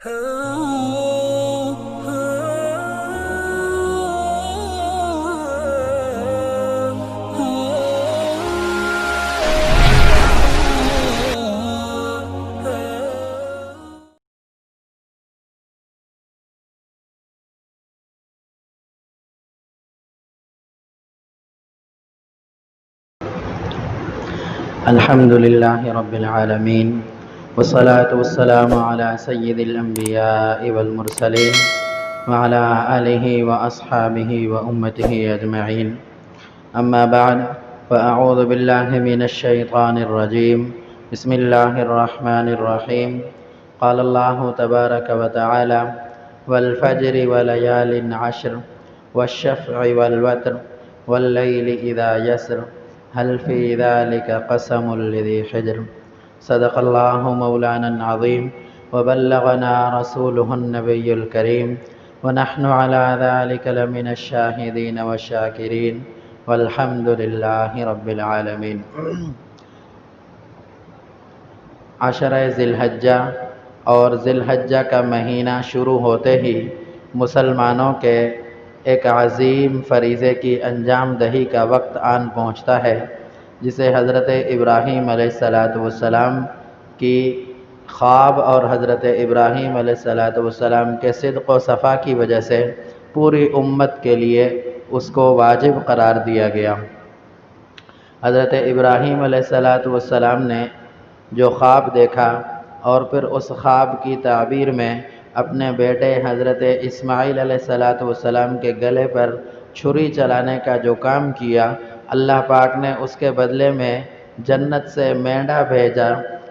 الحمد لله رب العالمين والصلاة والسلام على سيد الأنبياء والمرسلين وعلى آله وأصحابه وأمته أجمعين. أما بعد، فأعوذ بالله من الشيطان الرجيم. بسم الله الرحمن الرحيم. قال الله تبارك وتعالى: والفجر وليال عشر والشفع والوتر والليل إذا يسر هل في ذلك قسم لذي حجر. صدق الله مولانا العظيم وبلغنا رسوله النبي الكريم ونحن على ذلك لمن الشاهدين والشاكرين والحمد لله رب العالمین. عشرہ ذی الحجہ اور ذی الحجہ کا مہینہ شروع ہوتے ہی مسلمانوں کے ایک عظیم فریضے کی انجام دہی کا وقت آن پہنچتا ہے، جسے حضرت ابراہیم علیہ السلام کی خواب اور حضرت ابراہیم علیہ السلام کے صدق و صفا کی وجہ سے پوری امت کے لیے اس کو واجب قرار دیا گیا. حضرت ابراہیم علیہ السلام نے جو خواب دیکھا اور پھر اس خواب کی تعبیر میں اپنے بیٹے حضرت اسماعیل علیہ السلام کے گلے پر چھری چلانے کا جو کام کیا، اللہ پاک نے اس کے بدلے میں جنت سے مینڈا بھیجا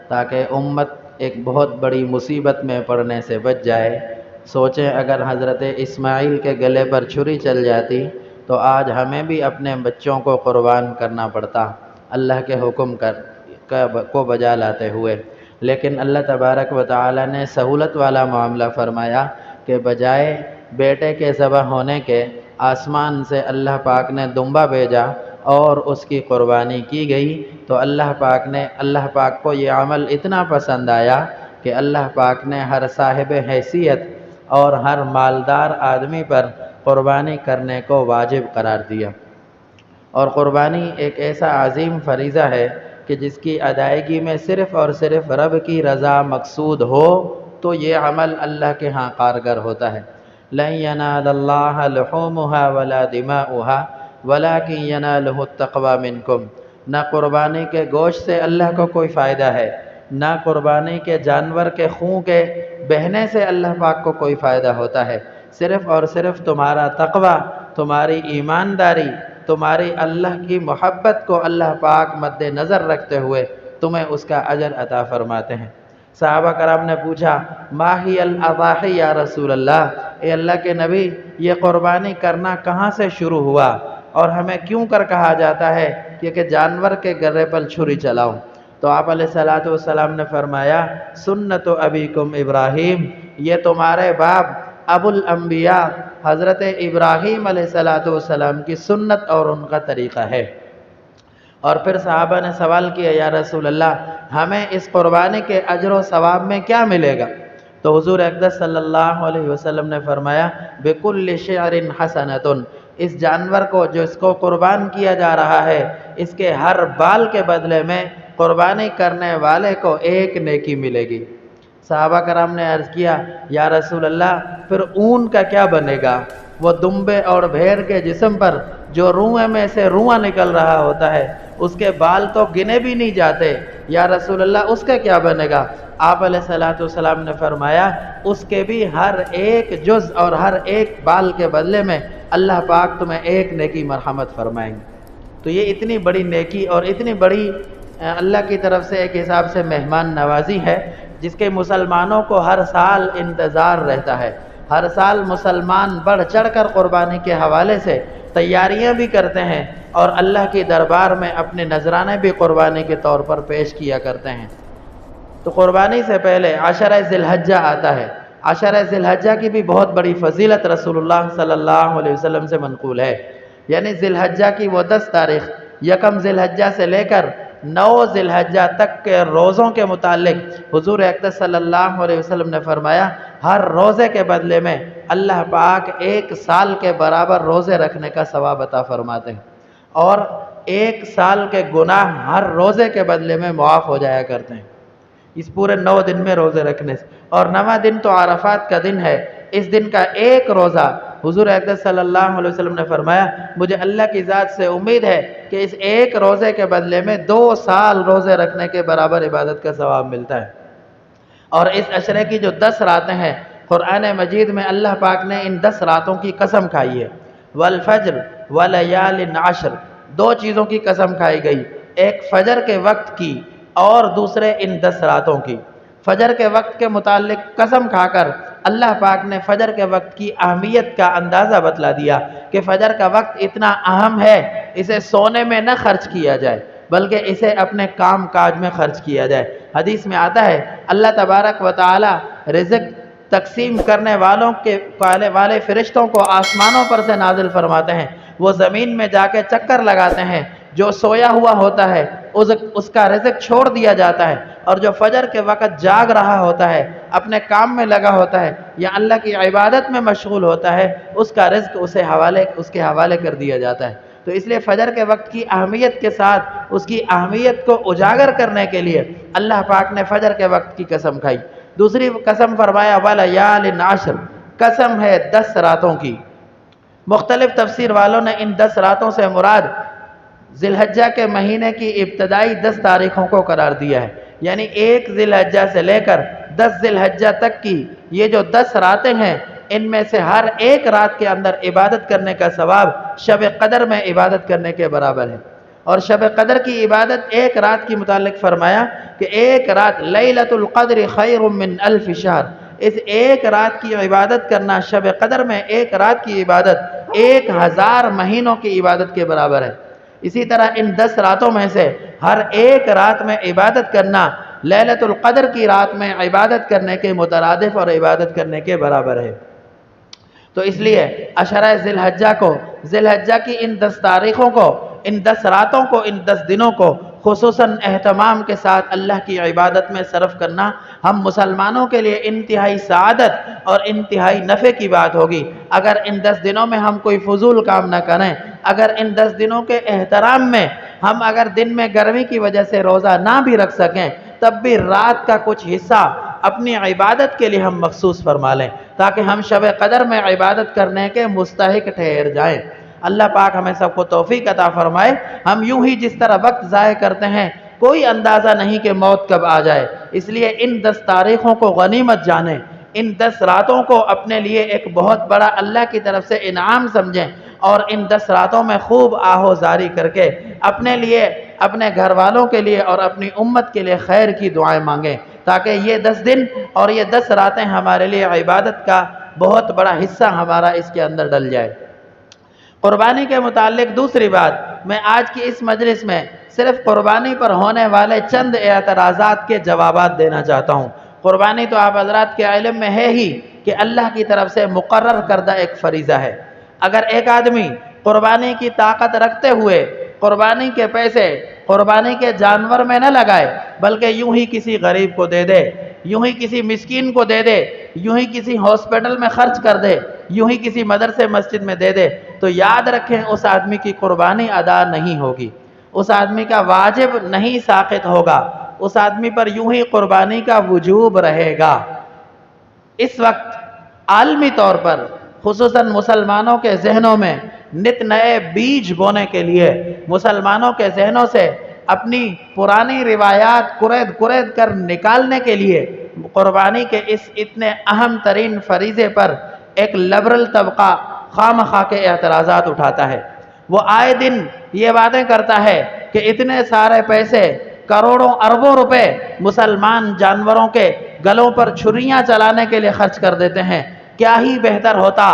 تاکہ امت ایک بہت بڑی مصیبت میں پڑنے سے بچ جائے. سوچیں اگر حضرت اسماعیل کے گلے پر چھری چل جاتی تو آج ہمیں بھی اپنے بچوں کو قربان کرنا پڑتا اللہ کے حکم کو بجا لاتے ہوئے. لیکن اللہ تبارک و تعالی نے سہولت والا معاملہ فرمایا کہ بجائے بیٹے کے ذبح ہونے کے آسمان سے اللہ پاک نے دمبا بھیجا اور اس کی قربانی کی گئی. تو اللہ پاک کو یہ عمل اتنا پسند آیا کہ اللہ پاک نے ہر صاحب حیثیت اور ہر مالدار آدمی پر قربانی کرنے کو واجب قرار دیا. اور قربانی ایک ایسا عظیم فریضہ ہے کہ جس کی ادائیگی میں صرف اور صرف رب کی رضا مقصود ہو تو یہ عمل اللہ کے ہاں کارگر ہوتا ہے. لَن يَنَالَ اللَّهَ لُحُومُهَا وَلَا دِمَاؤُهَا وَلَكِن يَنَالُهُ التَّقْوَى مِنكُمْ. نہ قربانی کے گوشت سے اللہ کو کوئی فائدہ ہے، نہ قربانی کے جانور کے خون کے بہنے سے اللہ پاک کو کوئی فائدہ ہوتا ہے. صرف اور صرف تمہارا تقوی، تمہاری ایمانداری، تمہاری اللہ کی محبت کو اللہ پاک مد نظر رکھتے ہوئے تمہیں اس کا اجر عطا فرماتے ہیں. صحابہ کرام نے پوچھا: ما ہی الاضاحی یا رسول اللہ، اے اللہ کے نبی، یہ قربانی کرنا کہاں سے شروع ہوا اور ہمیں کیوں کر کہا جاتا ہے کہ جانور کے گرے پر چھری چلاؤ؟ تو آپ علیہ السلام نے فرمایا: سنت ابیکم ابراہیم، یہ تمہارے باپ ابو الانبیاء حضرت ابراہیم علیہ السلام کی سنت اور ان کا طریقہ ہے. اور پھر صحابہ نے سوال کیا: یا رسول اللہ، ہمیں اس قربانی کے اجر و ثواب میں کیا ملے گا؟ تو حضور اقدس صلی اللہ علیہ وسلم نے فرمایا: بِكُلِّ شِعْرٍ حَسَنَةٌ، اس جانور کو جس کو قربان کیا جا رہا ہے، اس کے ہر بال کے بدلے میں قربانی کرنے والے کو ایک نیکی ملے گی. صحابہ کرام نے عرض کیا: یا رسول اللہ، پھر اون کا کیا بنے گا؟ وہ دمبے اور بھیڑ کے جسم پر جو روئیں میں سے رواں نکل رہا ہوتا ہے، اس کے بال تو گنے بھی نہیں جاتے. یا رسول اللہ، اس کا کیا بنے گا؟ آپ علیہ السلام نے فرمایا: اس کے بھی ہر ایک جز اور ہر ایک بال کے بدلے میں اللہ پاک تمہیں ایک نیکی مرحمت فرمائیں گے. تو یہ اتنی بڑی نیکی اور اتنی بڑی اللہ کی طرف سے ایک حساب سے مہمان نوازی ہے جس کے مسلمانوں کو ہر سال انتظار رہتا ہے. ہر سال مسلمان بڑھ چڑھ کر قربانی کے حوالے سے تیاریاں بھی کرتے ہیں اور اللہ کی دربار میں اپنے نذرانے بھی قربانی کے طور پر پیش کیا کرتے ہیں. تو قربانی سے پہلے عشرہ ذی الحجہ آتا ہے. عشرہ ذی الحجہ کی بھی بہت بڑی فضیلت رسول اللہ صلی اللہ علیہ وسلم سے منقول ہے. یعنی ذی الحجہ کی وہ 10 تاریخ، یکم ذی الحجہ سے لے کر 9 ذی الحجہ تک کے روزوں کے متعلق حضور اقدس صلی اللہ علیہ وسلم نے فرمایا: ہر روزے کے بدلے میں اللہ پاک 1 سال کے برابر روزے رکھنے کا ثواب عطا فرماتے ہیں، اور 1 سال کے گناہ ہر روزے کے بدلے میں معاف ہو جایا کرتے ہیں اس پورے 9 دن میں روزے رکھنے سے۔ اور 9واں دن تو عرفات کا دن ہے، اس دن کا ایک روزہ حضور اقدس صلی اللہ علیہ وسلم نے فرمایا مجھے اللہ کی ذات سے امید ہے کہ اس ایک روزے کے بدلے میں 2 سال روزے رکھنے کے برابر عبادت کا ثواب ملتا ہے۔ اور اس عشرے کی جو 10 راتیں ہیں، قرآن مجید میں اللہ پاک نے ان 10 راتوں کی قسم کھائی ہے، والفجر ولیال عشر، 2 چیزوں کی قسم کھائی گئی، ایک فجر کے وقت کی اور دوسرے ان 10 راتوں کی۔ فجر کے وقت کے متعلق قسم کھا کر اللہ پاک نے فجر کے وقت کی اہمیت کا اندازہ بتلا دیا کہ فجر کا وقت اتنا اہم ہے، اسے سونے میں نہ خرچ کیا جائے بلکہ اسے اپنے کام کاج میں خرچ کیا جائے۔ حدیث میں آتا ہے اللہ تبارک و تعالی رزق تقسیم کرنے والے فرشتوں کو آسمانوں پر سے نازل فرماتے ہیں، وہ زمین میں جا کے چکر لگاتے ہیں، جو سویا ہوا ہوتا ہے اس کا رزق چھوڑ دیا جاتا ہے، اور جو فجر کے وقت جاگ رہا ہوتا ہے، اپنے کام میں لگا ہوتا ہے یا اللہ کی عبادت میں مشغول ہوتا ہے، اس کا رزق اس کے حوالے کر دیا جاتا ہے۔ تو اس لیے فجر کے وقت کی اہمیت کے ساتھ اس کی اہمیت کو اجاگر کرنے کے لیے اللہ پاک نے فجر کے وقت کی قسم کھائی۔ دوسری قسم فرمایا ولیال عشر، قسم ہے 10 راتوں کی۔ مختلف تفسیر والوں نے ان 10 راتوں سے مراد ذی الحجہ کے مہینے کی ابتدائی 10 تاریخوں کو قرار دیا ہے، یعنی 1 ذی الحجہ سے لے کر 10 ذی الحجہ تک کی یہ جو 10 راتیں ہیں، ان میں سے ہر ایک رات کے اندر عبادت کرنے کا ثواب شب قدر میں عبادت کرنے کے برابر ہے۔ اور شب قدر کی عبادت ایک رات کی متعلق فرمایا کہ ایک رات لیلۃ القدر خیر من 1000 شہر، اس ایک رات کی عبادت کرنا شب قدر میں ایک رات کی عبادت 1000 مہینوں کی عبادت کے برابر ہے۔ اسی طرح ان 10 راتوں میں سے ہر ایک رات میں عبادت کرنا لیلۃ القدر کی رات میں عبادت کرنے کے مترادف اور عبادت کرنے کے برابر ہے۔ تو اس لیے عشرہ ذی الحجہ کو، ذی الحجہ کی ان 10 تاریخوں کو، ان 10 راتوں کو، ان 10 دنوں کو خصوصاً اہتمام کے ساتھ اللہ کی عبادت میں صرف کرنا ہم مسلمانوں کے لیے انتہائی سعادت اور انتہائی نفع کی بات ہوگی۔ اگر ان 10 دنوں میں ہم کوئی فضول کام نہ کریں، اگر ان 10 دنوں کے احترام میں ہم اگر دن میں گرمی کی وجہ سے روزہ نہ بھی رکھ سکیں، تب بھی رات کا کچھ حصہ اپنی عبادت کے لیے ہم مخصوص فرما لیں تاکہ ہم شب قدر میں عبادت کرنے کے مستحق ٹھہر جائیں۔ اللہ پاک ہمیں سب کو توفیق عطا فرمائے۔ ہم یوں ہی جس طرح وقت ضائع کرتے ہیں، کوئی اندازہ نہیں کہ موت کب آ جائے، اس لیے ان 10 تاریخوں کو غنیمت جانیں، ان 10 راتوں کو اپنے لیے ایک بہت بڑا اللہ کی طرف سے انعام سمجھیں، اور ان 10 راتوں میں خوب آہوزاری کر کے اپنے لیے، اپنے گھر والوں کے لیے اور اپنی امت کے لیے خیر کی دعائیں مانگیں تاکہ یہ 10 دن اور یہ 10 راتیں ہمارے لیے عبادت کا بہت بڑا حصہ ہمارا اس کے اندر ڈل جائے۔ قربانی کے متعلق دوسری بات، میں آج کی اس مجلس میں صرف قربانی پر ہونے والے چند اعتراضات کے جوابات دینا چاہتا ہوں۔ قربانی تو آپ حضرات کے علم میں ہے ہی کہ اللہ کی طرف سے مقرر کردہ ایک فریضہ ہے۔ اگر ایک آدمی قربانی کی طاقت رکھتے ہوئے قربانی کے پیسے قربانی کے جانور میں نہ لگائے بلکہ یوں ہی کسی غریب کو دے دے، یوں ہی کسی مسکین کو دے دے، یوں ہی کسی ہاسپٹل میں خرچ کر دے، یوں ہی کسی مدرسے مسجد میں دے دے، تو یاد رکھیں اس آدمی کی قربانی ادا نہیں ہوگی، اس آدمی کا واجب نہیں ساقط ہوگا، اس آدمی پر یوں ہی قربانی کا وجوب رہے گا۔ اس وقت عالمی طور پر خصوصاً مسلمانوں کے ذہنوں میں نت نئے بیج بونے کے لیے، مسلمانوں کے ذہنوں سے اپنی پرانی روایات کرید کر نکالنے کے لیے قربانی کے اس اتنے اہم ترین فریضے پر ایک لبرل طبقہ خواہ کے اعتراضات اٹھاتا ہے۔ وہ آئے دن یہ باتیں کرتا ہے کہ اتنے سارے پیسے، کروڑوں اربوں روپے مسلمان جانوروں کے گلوں پر چھریاں چلانے کے لیے خرچ کر دیتے ہیں، کیا ہی بہتر ہوتا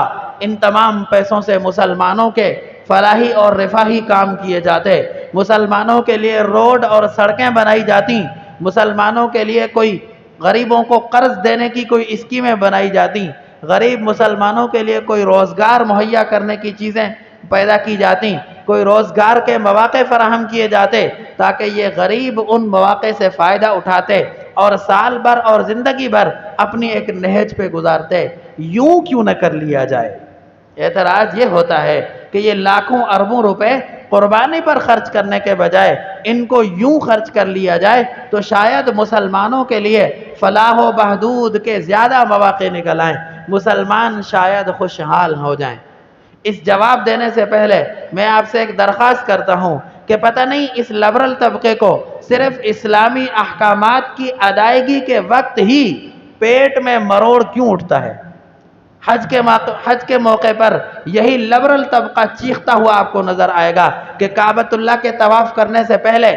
ان تمام پیسوں سے مسلمانوں کے فلاحی اور رفاہی کام کیے جاتے، مسلمانوں کے لیے روڈ اور سڑکیں بنائی جاتی، مسلمانوں کے لیے کوئی غریبوں کو قرض دینے کی کوئی اسکیمیں بنائی جاتی، غریب مسلمانوں کے لیے کوئی روزگار مہیا کرنے کی چیزیں پیدا کی جاتی، کوئی روزگار کے مواقع فراہم کیے جاتے تاکہ یہ غریب ان مواقع سے فائدہ اٹھاتے اور سال بھر اور زندگی بھر اپنی ایک نہج پہ گزارتے، یوں کیوں نہ کر لیا جائے؟ اعتراض یہ ہوتا ہے کہ یہ لاکھوں اربوں روپے قربانی پر خرچ کرنے کے بجائے ان کو یوں خرچ کر لیا جائے تو شاید مسلمانوں کے لیے فلاح و بہبود کے زیادہ مواقع نکل آئیں، مسلمان شاید خوشحال ہو جائیں۔ اس جواب دینے سے پہلے میں آپ سے ایک درخواست کرتا ہوں کہ پتہ نہیں اس لبرل طبقے کو صرف اسلامی احکامات کی ادائیگی کے وقت ہی پیٹ میں مروڑ کیوں اٹھتا ہے؟ حج کے موقع پر یہی لبرل طبقہ چیختا ہوا آپ کو نظر آئے گا کہ کعبۃ اللہ کے طواف کرنے سے پہلے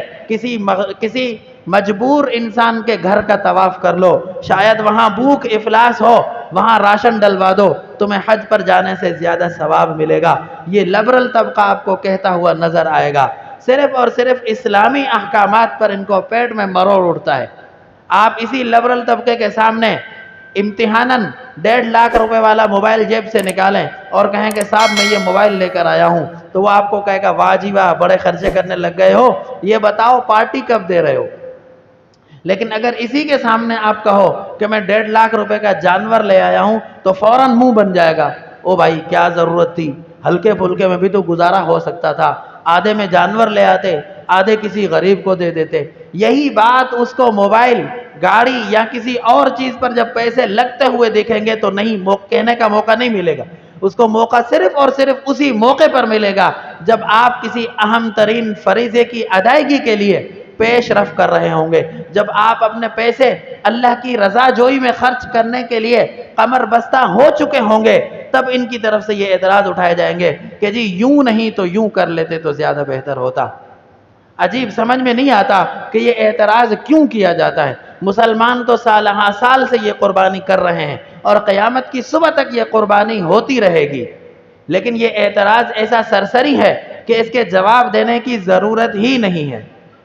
کسی مجبور انسان کے گھر کا طواف کر لو، شاید وہاں بھوک افلاس ہو، وہاں راشن ڈلوا دو، تمہیں حج پر جانے سے زیادہ ثواب ملے گا۔ یہ لبرل طبقہ آپ کو کہتا ہوا نظر آئے گا۔ صرف اور صرف اسلامی احکامات پر ان کو پیٹ میں مروڑ اٹھتا ہے۔ آپ اسی لبرل طبقے کے سامنے امتحاناً 1.5 لاکھ روپے والا موبائل جیب سے نکالیں اور کہیں کہ صاحب میں یہ موبائل لے کر آیا ہوں، تو وہ آپ کو کہے گا واہ جی واہ، بڑے خرچے کرنے لگ گئے ہو، یہ بتاؤ پارٹی کب دے رہے ہو؟ لیکن اگر اسی کے سامنے آپ کہو کہ میں 1.5 لاکھ روپے کا جانور لے آیا ہوں تو فوراً منہ بن جائے گا، او بھائی کیا ضرورت تھی، ہلکے پھلکے میں بھی تو گزارا ہو سکتا تھا، آدھے میں جانور لے آتے، آدھے کسی غریب کو دے دیتے۔ یہی بات اس کو موبائل، گاڑی یا کسی اور چیز پر جب پیسے لگتے ہوئے دیکھیں گے تو نہیں، کہنے کا موقع نہیں ملے گا۔ اس کو موقع صرف اور صرف اسی موقع پر ملے گا جب آپ کسی اہم ترین فریضے کی ادائیگی کے لیے پیش رفت کر رہے ہوں گے، جب آپ اپنے پیسے اللہ کی رضا جوئی میں خرچ کرنے کے لیے کمر بستہ ہو چکے ہوں گے، تب ان کی طرف سے یہ اعتراض اٹھائے جائیں گے کہ جی یوں نہیں تو یوں کر لیتے تو زیادہ بہتر ہوتا۔ عجیب، سمجھ میں نہیں آتا کہ یہ اعتراض کیوں کیا جاتا ہے۔ مسلمان تو سال ہاں سال سے یہ قربانی کر رہے ہیں اور قیامت کی صبح تک یہ قربانی ہوتی رہے گی، لیکن یہ اعتراض ایسا سرسری ہے کہ اس کے جواب دینے کی ضرورت ہی نہیں ہے،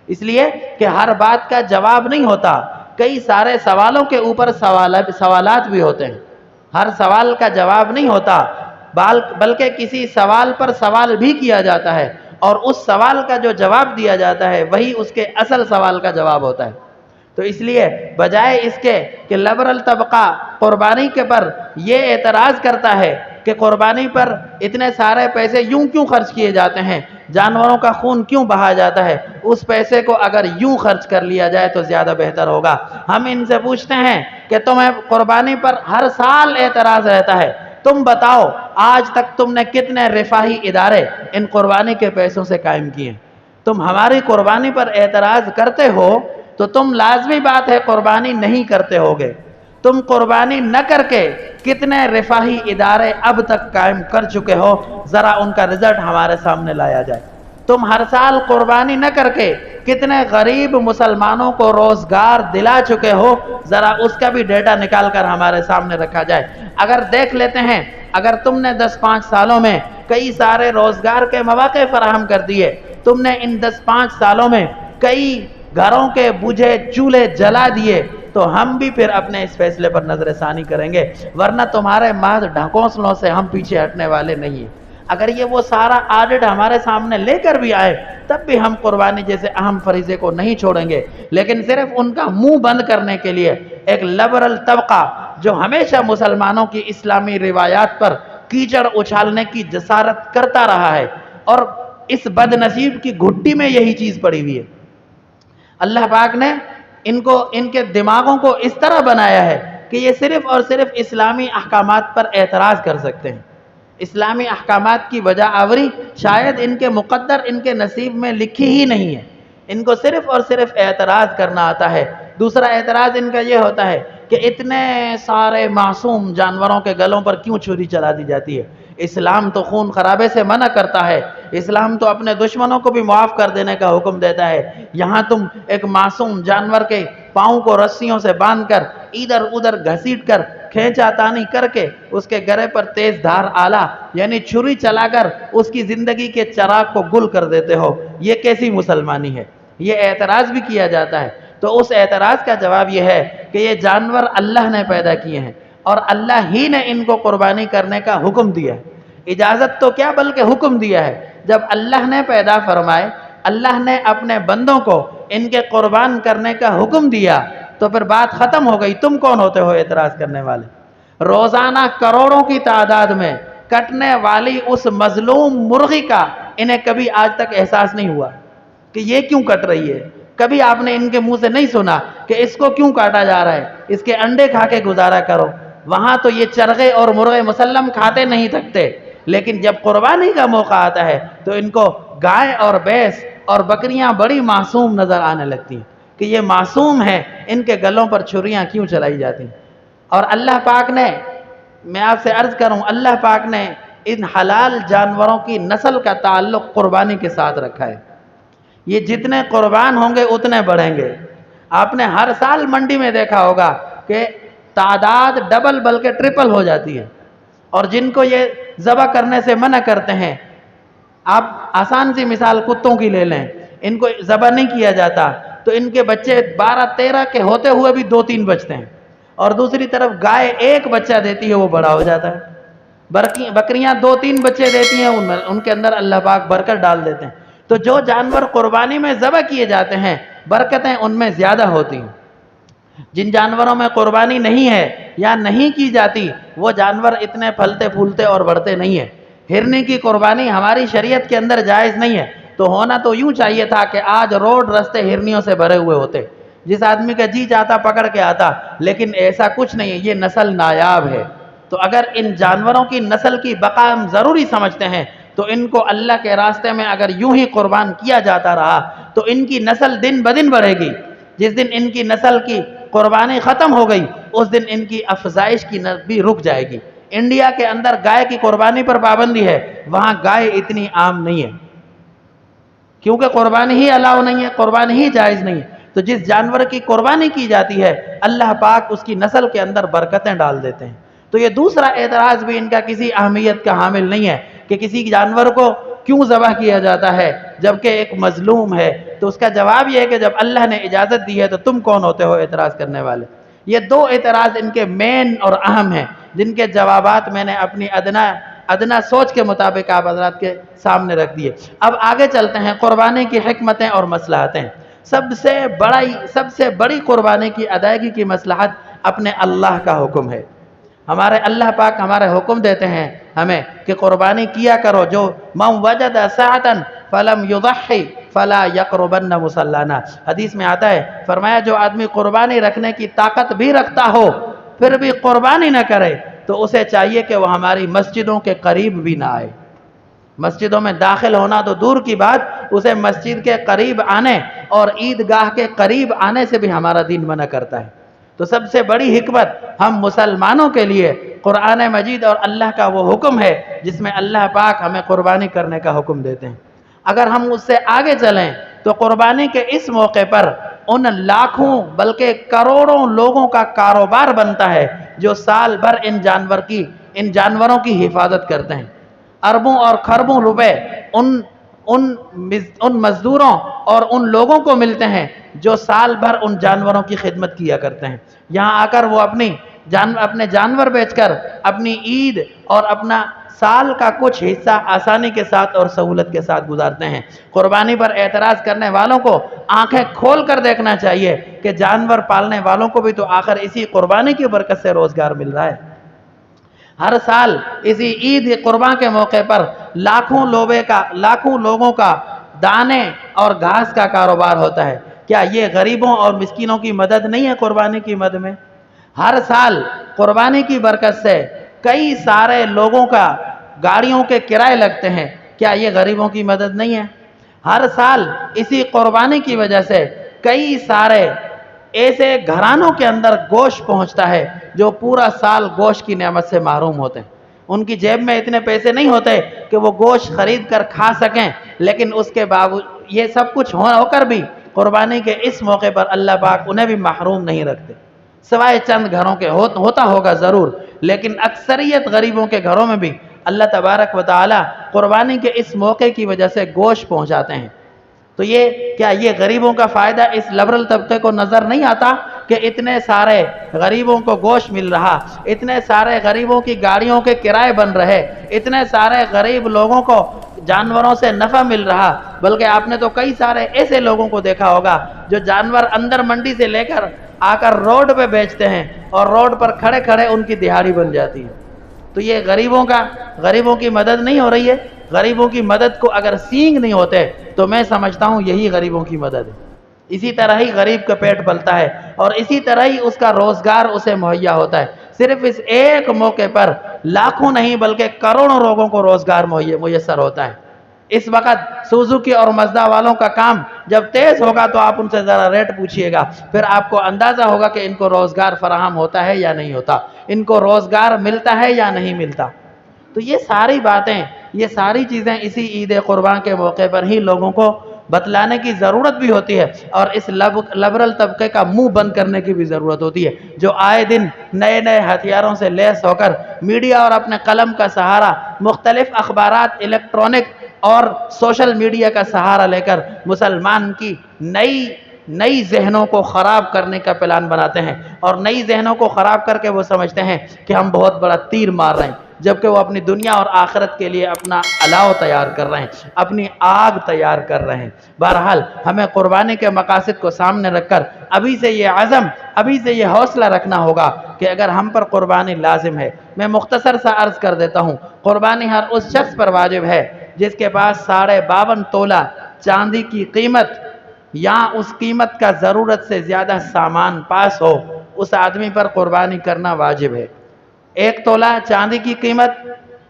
اس لیے کہ ہر بات کا جواب نہیں ہوتا، کئی سارے سوالوں کے اوپر سوالات بھی ہوتے ہیں، ہر سوال کا جواب نہیں ہوتا، بلکہ کسی سوال پر سوال بھی کیا جاتا ہے اور اس سوال کا جو جواب دیا جاتا ہے وہی اس کے اصل سوال کا جواب ہوتا ہے۔ تو اس لیے بجائے اس کے کہ لبرل طبقہ قربانی کے پر یہ اعتراض کرتا ہے کہ قربانی پر اتنے سارے پیسے یوں کیوں خرچ کیے جاتے ہیں، جانوروں کا خون کیوں بہا جاتا ہے، اس پیسے کو اگر یوں خرچ کر لیا جائے تو زیادہ بہتر ہوگا۔ ہم ان سے پوچھتے ہیں کہ تمہیں قربانی پر ہر سال اعتراض رہتا ہے، تم بتاؤ آج تک تم نے کتنے رفاہی ادارے ان قربانی کے پیسوں سے قائم کیے؟ تم ہماری قربانی پر اعتراض کرتے ہو تو تم لازمی بات ہے قربانی نہیں کرتے ہوگے۔ تم قربانی نہ کر کے کتنے رفاہی ادارے اب تک قائم کر چکے ہو، ذرا ان کا رزلٹ ہمارے سامنے لایا جائے۔ تم ہر سال قربانی نہ کر کے کتنے غریب مسلمانوں کو روزگار دلا چکے ہو، ذرا اس کا بھی ڈیٹا نکال کر ہمارے سامنے رکھا جائے۔ اگر دیکھ لیتے ہیں، اگر تم نے 10-5 سالوں میں کئی سارے روزگار کے مواقع فراہم کر دیے، تم نے ان 10-5 سالوں میں کئی گھروں کے بجھے چولہے جلا دیے، تو ہم بھی پھر اپنے اس فیصلے پر نظر ثانی کریں گے، ورنہ تمہارے محض ڈھکوسلوں سے ہم پیچھے ہٹنے والے نہیں ہیں۔ اگر یہ وہ سارا آڈٹ ہمارے سامنے لے کر بھی آئے تب بھی ہم قربانی جیسے اہم فریضے کو نہیں چھوڑیں گے، لیکن صرف ان کا منہ بند کرنے کے لیے ایک لبرل طبقہ جو ہمیشہ مسلمانوں کی اسلامی روایات پر کیچڑ اچھالنے کی جسارت کرتا رہا ہے، اور اس بد نصیب کی گھٹی میں یہی چیز پڑی ہوئی ہے۔ اللہ پاک نے ان کے دماغوں کو اس طرح بنایا ہے کہ یہ صرف اور صرف اسلامی احکامات پر اعتراض کر سکتے ہیں۔ اسلامی احکامات کی وجہ آوری شاید ان کے مقدر، ان کے نصیب میں لکھی ہی نہیں ہے، ان کو صرف اور صرف اعتراض کرنا آتا ہے۔ دوسرا اعتراض ان کا یہ ہوتا ہے کہ اتنے سارے معصوم جانوروں کے گلوں پر کیوں چھری چلا دی جاتی ہے؟ اسلام تو خون خرابے سے منع کرتا ہے، اسلام تو اپنے دشمنوں کو بھی معاف کر دینے کا حکم دیتا ہے، یہاں تم ایک معصوم جانور کے پاؤں کو رسیوں سے باندھ کر ادھر ادھر گھسیٹ کر کھینچا تانی کر کے اس کے گرے پر تیز دھار آلہ یعنی چھری چلا کر اس کی زندگی کے چراغ کو گل کر دیتے ہو، یہ کیسی مسلمانی ہے؟ یہ اعتراض بھی کیا جاتا ہے۔ تو اس اعتراض کا جواب یہ ہے کہ یہ جانور اللہ نے پیدا کیے ہیں اور اللہ ہی نے ان کو قربانی کرنے کا حکم دیا ہے، اجازت تو کیا بلکہ حکم دیا ہے۔ جب اللہ نے پیدا فرمائے، اللہ نے اپنے بندوں کو ان کے قربان کرنے کا حکم دیا، تو پھر بات ختم ہو گئی. تم کون ہوتے ہو اعتراض کرنے والے؟ روزانہ کروڑوں کی تعداد میں کٹنے والی اس مظلوم مرغی کا انہیں کبھی آج تک احساس نہیں ہوا کہ یہ کیوں کٹ رہی ہے. کبھی آپ نے ان کے منہ سے نہیں سنا کہ اس کو کیوں کاٹا جا رہا ہے, اس کے انڈے کھا کے گزارا کرو. وہاں تو یہ چرغے اور مرغے مسلم کھاتے نہیں تھکتے, لیکن جب قربانی کا موقع آتا ہے تو ان کو گائے اور بھینس اور بکریاں بڑی معصوم نظر آنے لگتی ہیں کہ یہ معصوم ہیں, ان کے گلوں پر چھریاں کیوں چلائی جاتی ہیں. اور اللہ پاک نے, میں آپ سے عرض کروں, اللہ پاک نے ان حلال جانوروں کی نسل کا تعلق قربانی کے ساتھ رکھا ہے. یہ جتنے قربان ہوں گے اتنے بڑھیں گے. آپ نے ہر سال منڈی میں دیکھا ہوگا کہ تعداد ڈبل بلکہ ٹرپل ہو جاتی ہے. اور جن کو یہ ذبح کرنے سے منع کرتے ہیں, آپ آسان سی مثال کتوں کی لے لیں, ان کو ذبح نہیں کیا جاتا تو ان کے بچے 12-13 کے ہوتے ہوئے بھی 2-3 بچتے ہیں. اور دوسری طرف گائے ایک بچہ دیتی ہے, وہ بڑا ہو جاتا ہے. بکریاں 2-3 بچے دیتی ہیں, ان کے اندر اللہ پاک برکت ڈال دیتے ہیں. تو جو جانور قربانی میں ذبح کیے جاتے ہیں برکتیں ان میں زیادہ ہوتی ہیں. جن جانوروں میں قربانی نہیں ہے یا نہیں کی جاتی وہ جانور اتنے پھلتے پھولتے اور بڑھتے نہیں ہیں. ہرنی کی قربانی ہماری شریعت کے اندر جائز نہیں ہے, تو ہونا تو یوں چاہیے تھا کہ آج روڈ رستے ہرنیوں سے بھرے ہوئے ہوتے, جس آدمی کا جی چاہتا پکڑ کے آتا. لیکن ایسا کچھ نہیں ہے, یہ نسل نایاب ہے. تو اگر ان جانوروں کی نسل کی بقا ہم ضروری سمجھتے ہیں تو ان کو اللہ کے راستے میں اگر یوں ہی قربان کیا جاتا رہا تو ان کی نسل دن بدن بڑھے گی. جس دن ان کی نسل کی قربانی ختم ہو گئی اس دن ان کی افزائش کی بھی رک جائے گی. انڈیا کے اندر گائے کی قربانی پر پابندی ہے, وہاں گائے اتنی عام نہیں ہے کیونکہ قربانی ہی الاؤ نہیں ہے, قربانی ہی جائز نہیں ہے. تو جس جانور کی قربانی کی جاتی ہے اللہ پاک اس کی نسل کے اندر برکتیں ڈال دیتے ہیں. تو یہ دوسرا اعتراض بھی ان کا کسی اہمیت کا حامل نہیں ہے کہ کسی جانور کو کیوں ذبح کیا جاتا ہے جبکہ ایک مظلوم ہے. تو اس کا جواب یہ ہے کہ جب اللہ نے اجازت دی ہے تو تم کون ہوتے ہو اعتراض کرنے والے. یہ دو اعتراض ان کے مین اور اہم ہیں جن کے جوابات میں نے اپنی ادنا سوچ کے مطابق آپ حضرات کے سامنے رکھ دیے. اب آگے چلتے ہیں قربانی کی حکمتیں اور مصلحتیں. سب سے بڑی قربانی کی ادائیگی کی مصلحت اپنے اللہ کا حکم ہے. ہمارے اللہ پاک ہمارے حکم دیتے ہیں ہمیں کہ قربانی کیا کرو. جو من وجد ساعتا فلم یضحی فلا یقربن مصلانا, حدیث میں آتا ہے, فرمایا جو آدمی قربانی رکھنے کی طاقت بھی رکھتا ہو پھر بھی قربانی نہ کرے تو اسے چاہیے کہ وہ ہماری مسجدوں کے قریب بھی نہ آئے. مسجدوں میں داخل ہونا تو دور کی بات, اسے مسجد کے قریب آنے اور عیدگاہ کے قریب آنے سے بھی ہمارا دین منع کرتا ہے. تو سب سے بڑی حکمت ہم مسلمانوں کے لیے قرآن مجید اور اللہ کا وہ حکم ہے جس میں اللہ پاک ہمیں قربانی کرنے کا حکم دیتے ہیں. اگر ہم اس سے آگے چلیں تو قربانی کے اس موقع پر ان لاکھوں بلکہ کروڑوں لوگوں کا کاروبار بنتا ہے جو سال بھر ان جانوروں کی حفاظت کرتے ہیں. اربوں اور خربوں روپے ان مزدوروں اور ان لوگوں کو ملتے ہیں جو سال بھر ان جانوروں کی خدمت کیا کرتے ہیں. یہاں آ کر وہ اپنے جانور بیچ کر اپنی عید اور اپنا سال کا کچھ حصہ آسانی کے ساتھ اور سہولت کے ساتھ گزارتے ہیں. قربانی پر اعتراض کرنے والوں کو آنکھیں کھول کر دیکھنا چاہیے کہ جانور پالنے والوں کو بھی تو آخر اسی قربانی کی برکت سے روزگار مل رہا ہے. ہر سال اسی عید قربان کے موقع پر لاکھوں لوگوں کا دانے اور گھاس کا کاروبار ہوتا ہے. کیا یہ غریبوں اور مسکینوں کی مدد نہیں ہے قربانی کی مد میں؟ ہر سال قربانی کی برکت سے کئی سارے لوگوں کا گاڑیوں کے کرائے لگتے ہیں. کیا یہ غریبوں کی مدد نہیں ہے؟ ہر سال اسی قربانی کی وجہ سے کئی سارے ایسے گھرانوں کے اندر گوشت پہنچتا ہے جو پورا سال گوشت کی نعمت سے محروم ہوتے ہیں. ان کی جیب میں اتنے پیسے نہیں ہوتے کہ وہ گوشت خرید کر کھا سکیں, لیکن اس کے باوجود یہ سب کچھ ہو کر بھی قربانی کے اس موقع پر اللہ پاک انہیں بھی محروم نہیں رکھتے. سوائے چند گھروں کے ہوتا ہوگا ضرور, لیکن اکثریت غریبوں کے گھروں میں بھی اللہ تبارک و تعالی قربانی کے اس موقع کی وجہ سے گوشت پہنچاتے ہیں. تو کیا یہ غریبوں کا فائدہ اس لبرل طبقے کو نظر نہیں آتا کہ اتنے سارے غریبوں کو گوشت مل رہا, اتنے سارے غریبوں کی گاڑیوں کے کرائے بن رہے, اتنے سارے غریب لوگوں کو جانوروں سے نفع مل رہا. بلکہ آپ نے تو کئی سارے ایسے لوگوں کو دیکھا ہوگا جو جانور اندر منڈی سے لے کر آ کر روڈ پہ بیچتے ہیں اور روڈ پر کھڑے کھڑے ان کی دہاڑی بن جاتی ہے۔ تو یہ غریبوں کی مدد نہیں ہو رہی ہے۔ غریبوں کی مدد کو اگر سینگ نہیں ہوتے تو میں سمجھتا ہوں یہی غریبوں کی مدد ہے۔ اسی طرح ہی غریب کا پیٹ پلتا ہے اور اسی طرح ہی اس کا روزگار اسے مہیا ہوتا ہے۔ صرف اس ایک موقع پر لاکھوں نہیں بلکہ کروڑوں لوگوں کو روزگار میسر ہوتا ہے۔ اس وقت سوزوکی اور مزدا والوں کا کام جب تیز ہوگا تو آپ ان سے ذرا ریٹ پوچھئے گا، پھر آپ کو اندازہ ہوگا کہ ان کو روزگار فراہم ہوتا ہے یا نہیں ہوتا، ان کو روزگار ملتا ہے یا نہیں ملتا۔ تو یہ ساری باتیں، یہ ساری چیزیں اسی عید قربان کے موقع پر ہی لوگوں کو بتلانے کی ضرورت بھی ہوتی ہے، اور اس لبرل طبقے کا منہ بند کرنے کی بھی ضرورت ہوتی ہے، جو آئے دن نئے نئے ہتھیاروں سے لیس ہو کر میڈیا اور اپنے قلم کا سہارا، مختلف اخبارات، الیکٹرانک اور سوشل میڈیا کا سہارا لے کر مسلمان کی نئی ذہنوں کو خراب کرنے کا پلان بناتے ہیں، اور نئی ذہنوں کو خراب کر کے وہ سمجھتے ہیں کہ ہم بہت بڑا تیر مار رہے ہیں، جبکہ وہ اپنی دنیا اور آخرت کے لیے اپنا الاؤ تیار کر رہے ہیں، اپنی آگ تیار کر رہے ہیں۔ بہرحال ہمیں قربانی کے مقاصد کو سامنے رکھ کر ابھی سے یہ عزم، ابھی سے یہ حوصلہ رکھنا ہوگا کہ اگر ہم پر قربانی لازم ہے، میں مختصر سا عرض کر دیتا ہوں، قربانی ہر اس شخص پر واجب ہے جس کے پاس 52.5 تولہ چاندی کی قیمت یا اس قیمت کا ضرورت سے زیادہ سامان پاس ہو، اس آدمی پر قربانی کرنا واجب ہے۔ 1 تولہ چاندی کی قیمت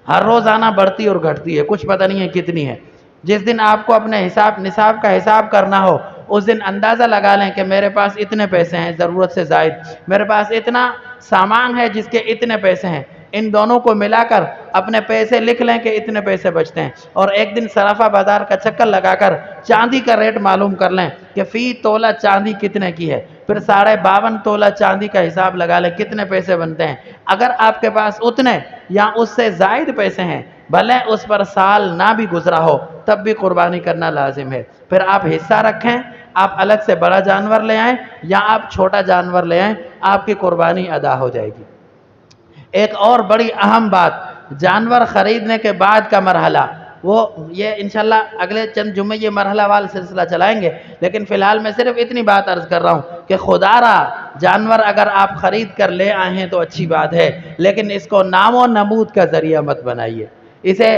ہر روزانہ بڑھتی اور گھٹتی ہے، کچھ پتہ نہیں ہے کتنی ہے۔ جس دن آپ کو اپنے نصاب کا حساب کرنا ہو، اس دن اندازہ لگا لیں کہ میرے پاس اتنے پیسے ہیں ضرورت سے زائد، میرے پاس اتنا سامان ہے جس کے اتنے پیسے ہیں، ان دونوں کو ملا کر اپنے پیسے لکھ لیں کہ اتنے پیسے بچتے ہیں، اور ایک دن صرافہ بازار کا چکر لگا کر چاندی کا ریٹ معلوم کر لیں کہ فی تولہ چاندی کتنے کی ہے، پھر 52.5 تولہ چاندی کا حساب لگا لیں کتنے پیسے بنتے ہیں۔ اگر آپ کے پاس اتنے یا اس سے زائد پیسے ہیں، بھلے اس پر سال نہ بھی گزرا ہو، تب بھی قربانی کرنا لازم ہے۔ پھر آپ حصہ رکھیں، آپ الگ سے بڑا جانور لے آئیں یا آپ چھوٹا جانور لے آئیں، آپ کی قربانی ادا ہو جائے گی۔ ایک اور بڑی اہم بات، جانور خریدنے کے بعد کا مرحلہ، یہ انشاءاللہ اگلے چند جمعے یہ مرحلہ وال سلسلہ چلائیں گے، لیکن فی الحال میں صرف اتنی بات عرض کر رہا ہوں کہ خدا را جانور اگر آپ خرید کر لے آئے ہیں تو اچھی بات ہے، لیکن اس کو نام و نمود کا ذریعہ مت بنائیے، اسے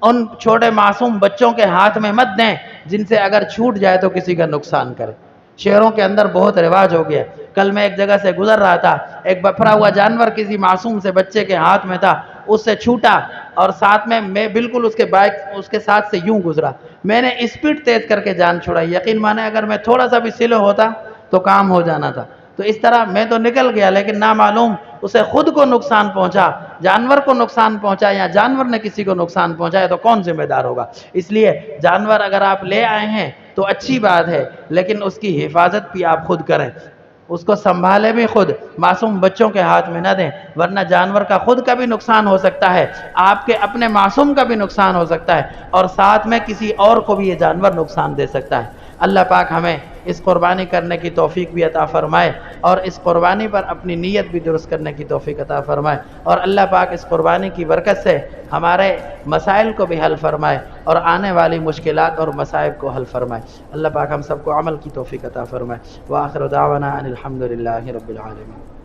ان چھوٹے معصوم بچوں کے ہاتھ میں مت دیں جن سے اگر چھوٹ جائے تو کسی کا نقصان کرے۔ شہروں کے اندر بہت رواج ہو گیا۔ کل میں ایک جگہ سے گزر رہا تھا، ایک بپھرا ہوا جانور کسی معصوم سے بچے کے ہاتھ میں تھا، اس سے چھوٹا اور ساتھ میں بالکل اس کے ساتھ سے یوں گزرا، میں نے اسپیڈ تیز کر کے جان چھڑائی، یقین مانے اگر میں تھوڑا سا بھی سلو ہوتا تو کام ہو جانا تھا۔ تو اس طرح میں تو نکل گیا، لیکن نامعلوم اسے خود کو نقصان پہنچا، جانور کو نقصان پہنچا یا جانور نے کسی کو نقصان پہنچایا تو کون ذمہ دار ہوگا؟ اس لیے جانور اگر آپ لے آئے ہیں تو اچھی بات ہے، لیکن اس کی حفاظت بھی آپ خود کریں، اس کو سنبھالے بھی خود، معصوم بچوں کے ہاتھ میں نہ دیں، ورنہ جانور کا خود کا بھی نقصان ہو سکتا ہے، آپ کے اپنے معصوم کا بھی نقصان ہو سکتا ہے، اور ساتھ میں کسی اور کو بھی یہ جانور نقصان دے سکتا ہے۔ اللہ پاک ہمیں اس قربانی کرنے کی توفیق بھی عطا فرمائے، اور اس قربانی پر اپنی نیت بھی درست کرنے کی توفیق عطا فرمائے، اور اللہ پاک اس قربانی کی برکت سے ہمارے مسائل کو بھی حل فرمائے اور آنے والی مشکلات اور مصائب کو حل فرمائے۔ اللہ پاک ہم سب کو عمل کی توفیق عطا فرمائے۔ وآخر دعوانا ان الحمد للہ رب العالمین۔